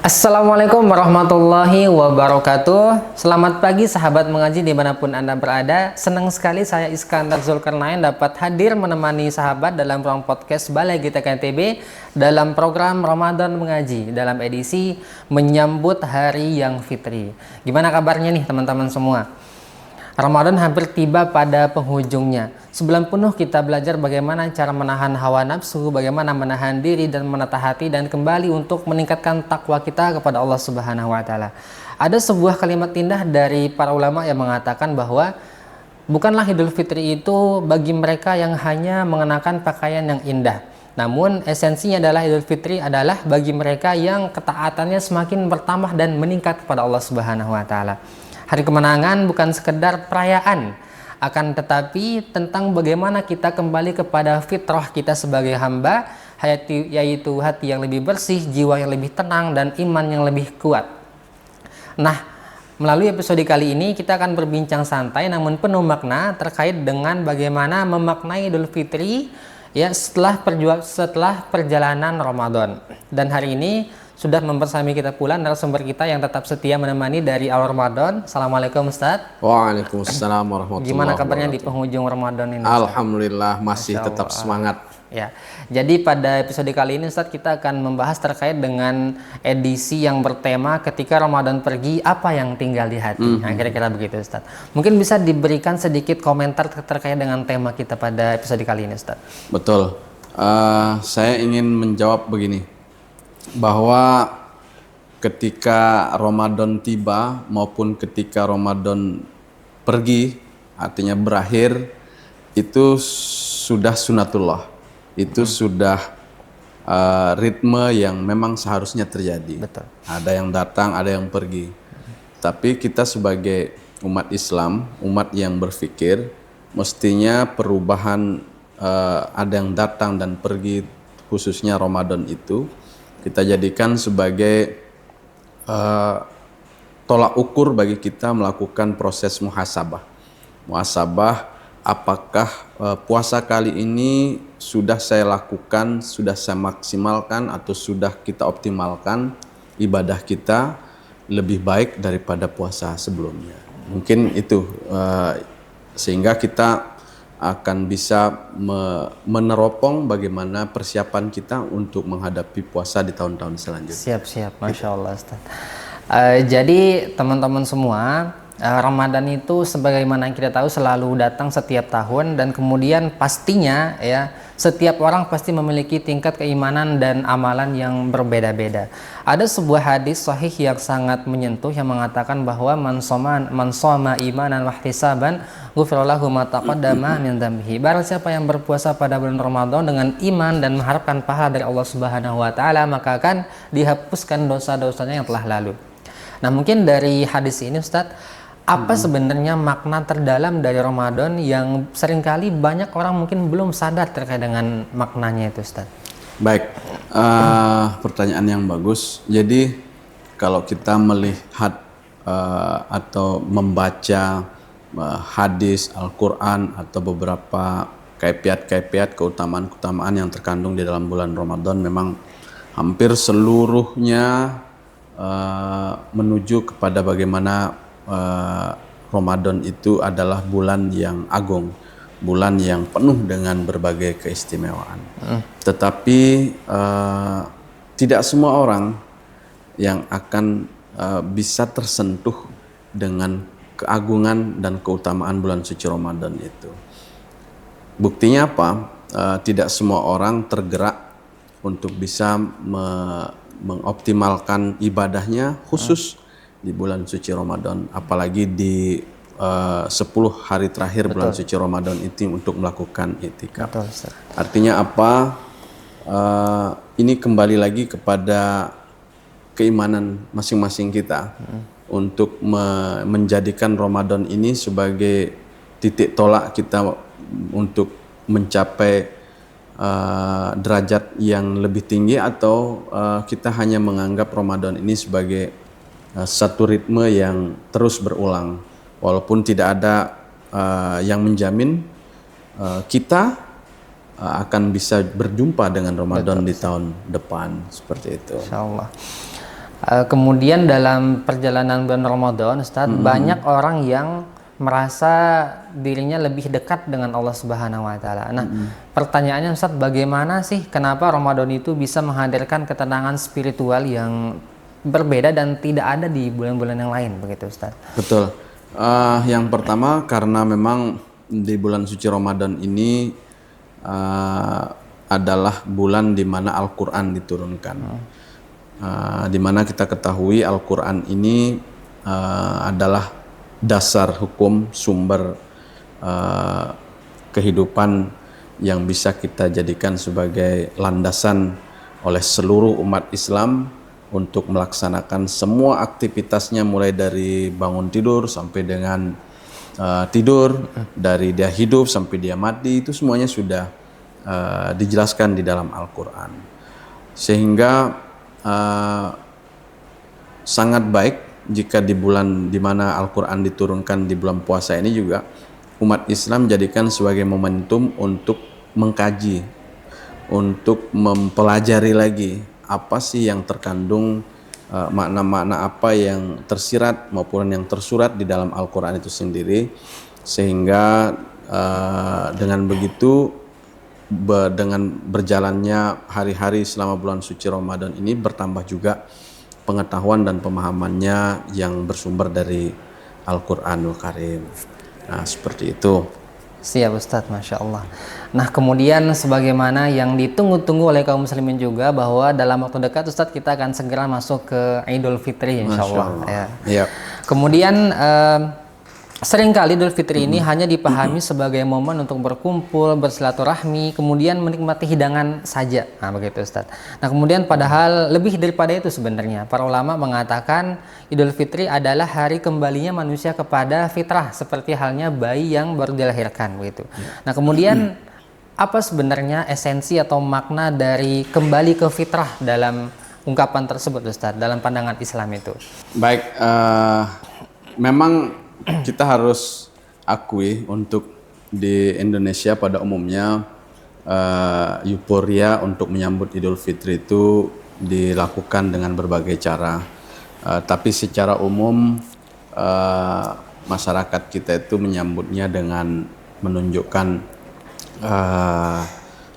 Assalamualaikum warahmatullahi wabarakatuh. Selamat pagi sahabat mengaji dimanapun Anda berada. Senang sekali saya Iskandar Zulkarnain dapat hadir menemani sahabat dalam ruang podcast Balai Gita KNTB dalam program Ramadan Mengaji dalam edisi menyambut Hari Yang Fitri. Gimana kabarnya nih teman-teman semua? Ramadan hampir tiba pada penghujungnya. Sebulan penuh kita belajar bagaimana cara menahan hawa nafsu, bagaimana menahan diri dan menata hati dan kembali untuk meningkatkan takwa kita kepada Allah Subhanahu wa taala. Ada sebuah kalimat indah dari para ulama yang mengatakan bahwa bukanlah Idul Fitri itu bagi mereka yang hanya mengenakan pakaian yang indah. Namun esensinya adalah Idul Fitri adalah bagi mereka yang ketaatannya semakin bertambah dan meningkat kepada Allah Subhanahu wa taala. Hari kemenangan bukan sekedar perayaan, akan tetapi tentang bagaimana kita kembali kepada fitrah kita sebagai hamba, yaitu hati yang lebih bersih, jiwa yang lebih tenang, dan iman yang lebih kuat. Nah, melalui episode kali ini kita akan berbincang santai namun penuh makna terkait dengan bagaimana memaknai Idul Fitri ya setelah perjalanan Ramadan. Dan hari ini sudah membersami kita pula narasumber kita yang tetap setia menemani dari awal Ramadan. Assalamualaikum Ustaz. Waalaikumsalam warahmatullahi wabarakatuh. Gimana kabarnya di penghujung Ramadan ini, Ustaz? Alhamdulillah masih tetap semangat. Ya. Jadi pada episode kali ini Ustaz kita akan membahas terkait dengan edisi yang bertema ketika Ramadan pergi apa yang tinggal di hati. Nah, kira-kira begitu Ustaz. Mungkin bisa diberikan sedikit komentar terkait dengan tema kita pada episode kali ini Ustaz. Betul. Saya ingin menjawab begini. Bahwa ketika Ramadan tiba maupun ketika Ramadan pergi, artinya berakhir, itu sudah sunatullah. Itu sudah ritme yang memang seharusnya terjadi. Betul. Ada yang datang, ada yang pergi. Tapi kita sebagai umat Islam, umat yang berpikir, mestinya perubahan ada yang datang dan pergi, khususnya Ramadan itu kita jadikan sebagai tolak ukur bagi kita melakukan proses muhasabah. Muhasabah, apakah puasa kali ini sudah saya lakukan, sudah saya maksimalkan atau sudah kita optimalkan ibadah kita lebih baik daripada puasa sebelumnya. Mungkin itu sehingga kita akan bisa meneropong bagaimana persiapan kita untuk menghadapi puasa di tahun-tahun selanjutnya. Siap, Masya Allah Ustaz. Jadi teman-teman semua, Ramadan itu sebagaimana yang kita tahu selalu datang setiap tahun dan kemudian pastinya ya setiap orang pasti memiliki tingkat keimanan dan amalan yang berbeda-beda. Ada sebuah hadis sahih yang sangat menyentuh yang mengatakan bahwa man shoma imanan wa ihtisaban ghufira lahu ma taqaddama min dzambihi. Barang siapa yang berpuasa pada bulan Ramadan dengan iman dan mengharapkan pahala dari Allah Subhanahu wa taala, maka akan dihapuskan dosa-dosanya yang telah lalu. Nah, mungkin dari hadis ini Ustadz, apa sebenarnya makna terdalam dari Ramadan yang seringkali banyak orang mungkin belum sadar terkait dengan maknanya itu Ustaz? Baik, pertanyaan yang bagus. Jadi kalau kita melihat atau membaca hadis Al-Quran atau beberapa kaifiat-kaifiat keutamaan-keutamaan yang terkandung di dalam bulan Ramadan, memang hampir seluruhnya menuju kepada bagaimana Ramadan itu adalah bulan yang agung, bulan yang penuh dengan berbagai keistimewaan. Tetapi tidak semua orang yang akan bisa tersentuh dengan keagungan dan keutamaan bulan suci Ramadan itu. Buktinya apa? Tidak semua orang tergerak untuk bisa mengoptimalkan ibadahnya khusus di bulan suci Ramadan, apalagi di 10 hari terakhir bulan suci Ramadan itu untuk melakukan i'tikaf. Artinya apa? Ini kembali lagi kepada keimanan masing-masing kita untuk menjadikan Ramadan ini sebagai titik tolak kita untuk mencapai derajat yang lebih tinggi, atau kita hanya menganggap Ramadan ini sebagai satu ritme yang terus berulang, walaupun tidak ada yang menjamin kita akan bisa berjumpa dengan Ramadan di tahun depan, seperti itu. Insyaallah. Kemudian dalam perjalanan bulan Ramadan, Ustaz, banyak orang yang merasa dirinya lebih dekat dengan Allah Subhanahu wa taala. Nah, pertanyaannya Ustaz, bagaimana sih kenapa Ramadan itu bisa menghadirkan ketenangan spiritual yang berbeda dan tidak ada di bulan-bulan yang lain begitu, Ustaz? Betul. Yang pertama karena memang di bulan suci Ramadan ini adalah bulan di mana Al-Qur'an diturunkan. Di mana kita ketahui Al-Qur'an ini adalah dasar hukum, sumber kehidupan yang bisa kita jadikan sebagai landasan oleh seluruh umat Islam untuk melaksanakan semua aktivitasnya, mulai dari bangun tidur sampai dengan tidur, dari dia hidup sampai dia mati, itu semuanya sudah dijelaskan di dalam Al-Quran. Sehingga sangat baik jika di bulan di mana Al-Quran diturunkan di bulan puasa ini juga umat Islam jadikan sebagai momentum untuk mengkaji, untuk mempelajari lagi apa sih yang terkandung, makna-makna apa yang tersirat maupun yang tersurat di dalam Al-Quran itu sendiri. Sehingga dengan begitu, dengan berjalannya hari-hari selama bulan suci Ramadan ini, bertambah juga pengetahuan dan pemahamannya yang bersumber dari Al-Quranul Karim. Nah, seperti itu. Siap Ustadz, Masya Allah. Nah, kemudian sebagaimana yang ditunggu-tunggu oleh kaum muslimin juga, bahwa dalam waktu dekat Ustadz kita akan segera masuk ke Idul Fitri, Insya Allah. Ya. Yep. Kemudian seringkali Idul Fitri ini hanya dipahami sebagai momen untuk berkumpul, bersilaturahmi, kemudian menikmati hidangan saja. Nah, begitu Ustadz. Nah, kemudian padahal lebih daripada itu sebenarnya. Para ulama mengatakan Idul Fitri adalah hari kembalinya manusia kepada fitrah, seperti halnya bayi yang baru dilahirkan, begitu. Nah, kemudian apa sebenarnya esensi atau makna dari kembali ke fitrah dalam ungkapan tersebut, Ustadz, dalam pandangan Islam itu? Baik, memang kita harus akui untuk di Indonesia pada umumnya euforia untuk menyambut Idul Fitri itu dilakukan dengan berbagai cara. Tapi secara umum masyarakat kita itu menyambutnya dengan menunjukkan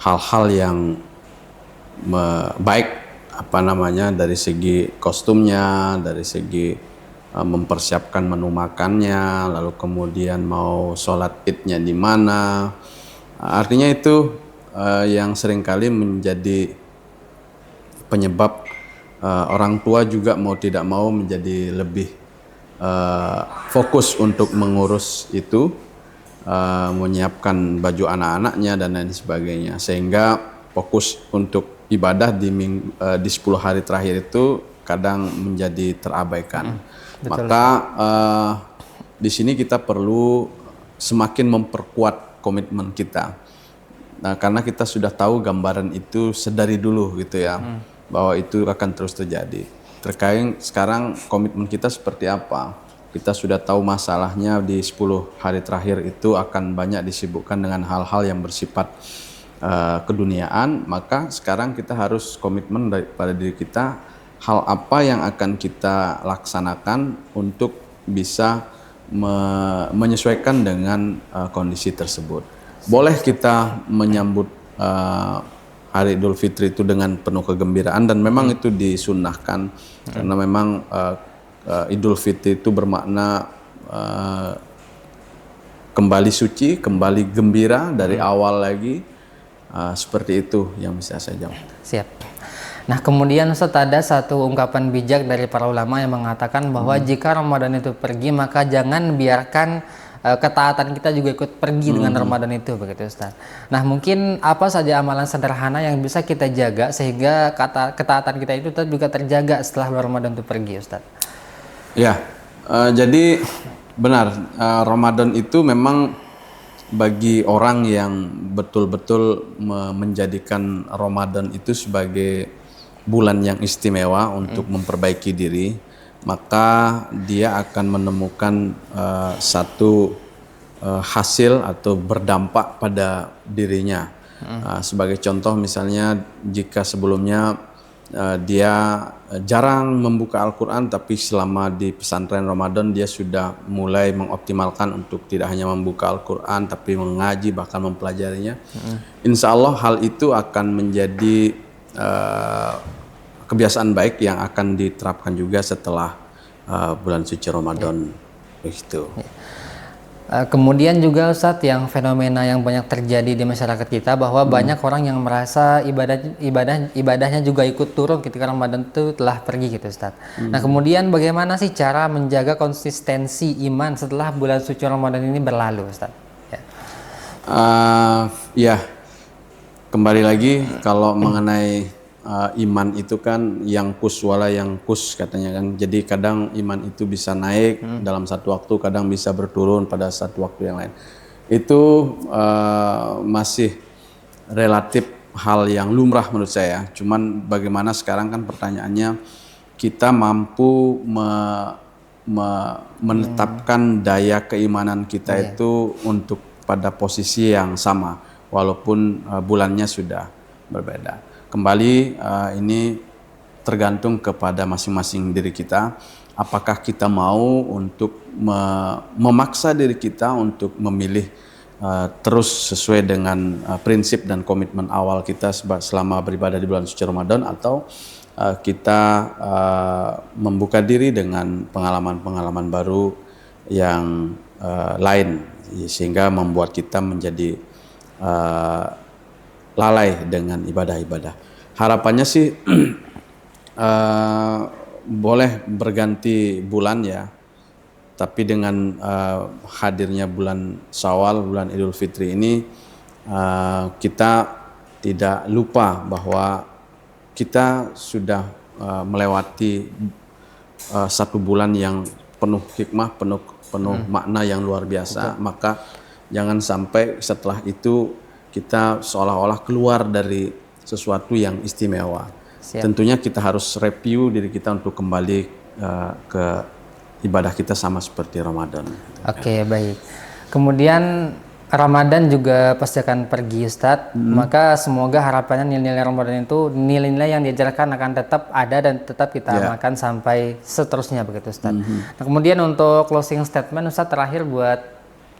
hal-hal yang baik, dari segi kostumnya, dari segi mempersiapkan menu makannya, lalu kemudian mau sholat idnya di mana. Artinya itu yang seringkali menjadi penyebab orang tua juga mau tidak mau menjadi lebih fokus untuk mengurus itu, menyiapkan baju anak-anaknya dan lain sebagainya, sehingga fokus untuk ibadah di 10 hari terakhir itu kadang menjadi terabaikan. Betul. Maka di sini kita perlu semakin memperkuat komitmen kita. Nah, karena kita sudah tahu gambaran itu sedari dulu gitu ya, bahwa itu akan terus terjadi. Terkait sekarang komitmen kita seperti apa? Kita sudah tahu masalahnya di 10 hari terakhir itu akan banyak disibukkan dengan hal-hal yang bersifat keduniaan. Maka sekarang kita harus komitmen pada diri kita, hal apa yang akan kita laksanakan untuk bisa menyesuaikan dengan kondisi tersebut. Boleh kita menyambut hari Idul Fitri itu dengan penuh kegembiraan, dan memang itu disunnahkan karena memang Idul Fitri itu bermakna kembali suci, kembali gembira dari awal lagi. Seperti itu yang bisa saya jawab. Siap. Nah, kemudian Ustaz, ada satu ungkapan bijak dari para ulama yang mengatakan bahwa jika Ramadan itu pergi, maka jangan biarkan ketaatan kita juga ikut pergi dengan Ramadan itu, begitu Ustaz. Nah, mungkin apa saja amalan sederhana yang bisa kita jaga sehingga ketaatan kita itu tetap juga terjaga setelah Ramadan itu pergi, Ustaz? Ya, jadi benar, Ramadan itu memang bagi orang yang betul-betul menjadikan Ramadan itu sebagai bulan yang istimewa untuk memperbaiki diri, maka dia akan menemukan satu hasil atau berdampak pada dirinya. Sebagai contoh misalnya, jika sebelumnya dia jarang membuka Al-Quran, tapi selama di pesantren Ramadan dia sudah mulai mengoptimalkan untuk tidak hanya membuka Al-Quran tapi mengaji bahkan mempelajarinya. Insya Allah hal itu akan menjadi kebiasaan baik yang akan diterapkan juga setelah bulan suci Ramadan. Begitu. Kemudian juga Ustadz, yang fenomena yang banyak terjadi di masyarakat kita bahwa banyak orang yang merasa ibadahnya juga ikut turun ketika Ramadan itu telah pergi gitu Ustadz. Nah kemudian bagaimana sih cara menjaga konsistensi iman setelah bulan suci Ramadan ini berlalu Ustadz? Ya, kembali lagi kalau mengenai iman itu kan yang kus wala yang kus katanya kan. Jadi kadang iman itu bisa naik dalam satu waktu, kadang bisa berturun pada satu waktu yang lain. Itu masih relatif hal yang lumrah menurut saya. Cuman bagaimana sekarang kan pertanyaannya, kita mampu menetapkan daya keimanan kita itu untuk pada posisi yang sama walaupun bulannya sudah berbeda. Kembali ini tergantung kepada masing-masing diri kita. Apakah kita mau untuk memaksa diri kita untuk memilih terus sesuai dengan prinsip dan komitmen awal kita selama beribadah di bulan suci Ramadan, atau kita membuka diri dengan pengalaman-pengalaman baru yang lain sehingga membuat kita menjadi lalai dengan ibadah-ibadah. Harapannya sih boleh berganti bulan ya, tapi dengan hadirnya bulan Syawal, bulan Idul Fitri ini, kita tidak lupa bahwa kita sudah melewati satu bulan yang penuh hikmah, penuh makna yang luar biasa. Maka jangan sampai setelah itu kita seolah-olah keluar dari sesuatu yang istimewa. Tentunya kita harus review diri kita untuk kembali ke ibadah kita sama seperti Ramadan. Oke, baik. Kemudian Ramadan juga pasti akan pergi Ustadz. Maka semoga harapannya nilai-nilai Ramadan itu, nilai-nilai yang diajarkan akan tetap ada dan tetap kita amalkan sampai seterusnya begitu Ustadz. Nah, kemudian untuk closing statement Ustadz terakhir buat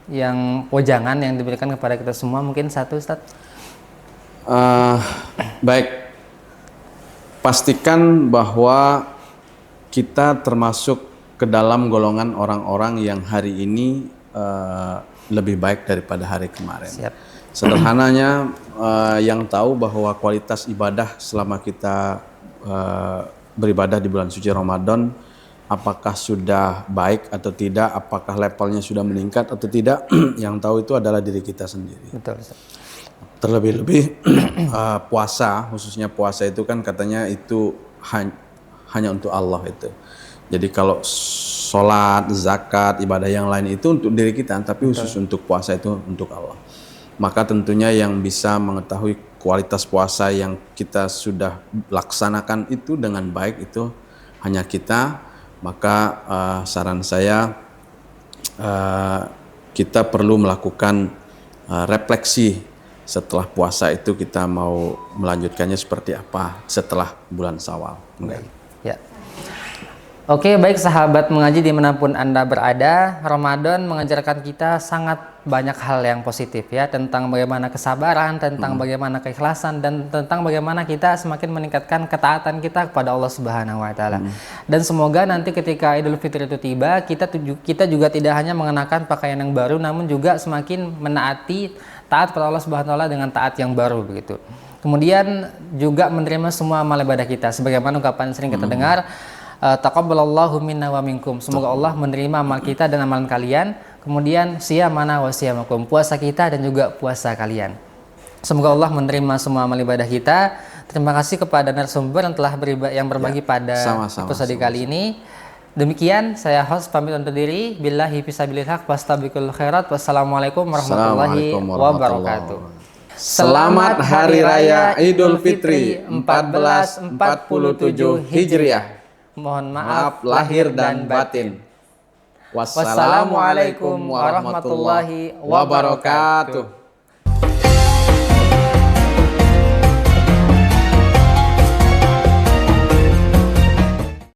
yang wejangan yang diberikan kepada kita semua, mungkin satu Ustadz. Baik, pastikan bahwa kita termasuk ke dalam golongan orang-orang yang hari ini lebih baik daripada hari kemarin. Siap. Sederhananya, yang tahu bahwa kualitas ibadah selama kita beribadah di bulan suci Ramadan, apakah sudah baik atau tidak, apakah levelnya sudah meningkat atau tidak, yang tahu itu adalah diri kita sendiri. Betul. Terlebih-lebih puasa, khususnya puasa itu kan katanya itu hanya untuk Allah itu. Jadi kalau sholat, zakat, ibadah yang lain itu untuk diri kita, tapi khusus untuk puasa itu untuk Allah. Maka tentunya yang bisa mengetahui kualitas puasa yang kita sudah laksanakan itu dengan baik itu hanya kita. Maka saran saya, kita perlu melakukan refleksi setelah puasa itu, kita mau melanjutkannya seperti apa setelah bulan Syawal. Ya. Oke, baik sahabat mengaji dimanapun Anda berada, Ramadan mengajarkan kita sangat banyak hal yang positif ya, tentang bagaimana kesabaran, tentang bagaimana keikhlasan, dan tentang bagaimana kita semakin meningkatkan ketaatan kita kepada Allah Subhanahu wa taala. Dan semoga nanti ketika Idul Fitri itu tiba, kita juga tidak hanya mengenakan pakaian yang baru, namun juga semakin menaati, taat kepada Allah Subhanahu wa taala dengan taat yang baru begitu. Kemudian juga menerima semua amal ibadah kita, sebagaimana ungkapan sering kita dengar, taqabbalallahu minna wa minkum. Semoga Allah menerima amal kita dan amalan kalian. Kemudian siyamana wa siyamakum, puasa kita dan juga puasa kalian. Semoga Allah menerima semua amal ibadah kita. Terima kasih kepada narasumber yang telah berbagi pada episode kali ini. Demikian saya host pamit undur diri. Billahi fisabilil haq wastabiqul khairat. Wassalamualaikum warahmatullahi wabarakatuh. Selamat Hari Raya Idul Fitri 1447 Hijriah. Mohon maaf lahir dan batin. Wassalamualaikum warahmatullahi wabarakatuh.